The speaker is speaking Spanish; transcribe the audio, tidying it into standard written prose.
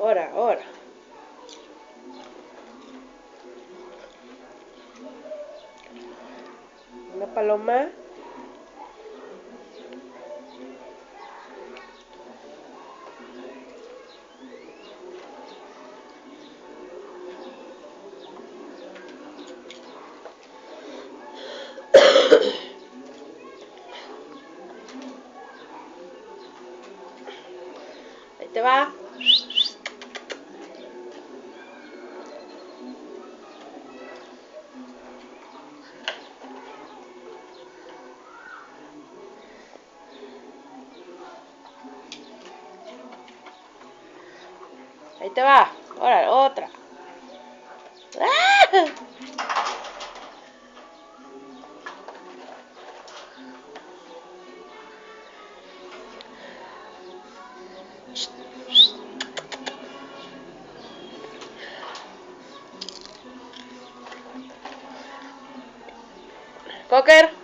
Ahora. Una paloma. Ahí te va. Ahí te va. Órale, otra. ¡Ah! Cocker.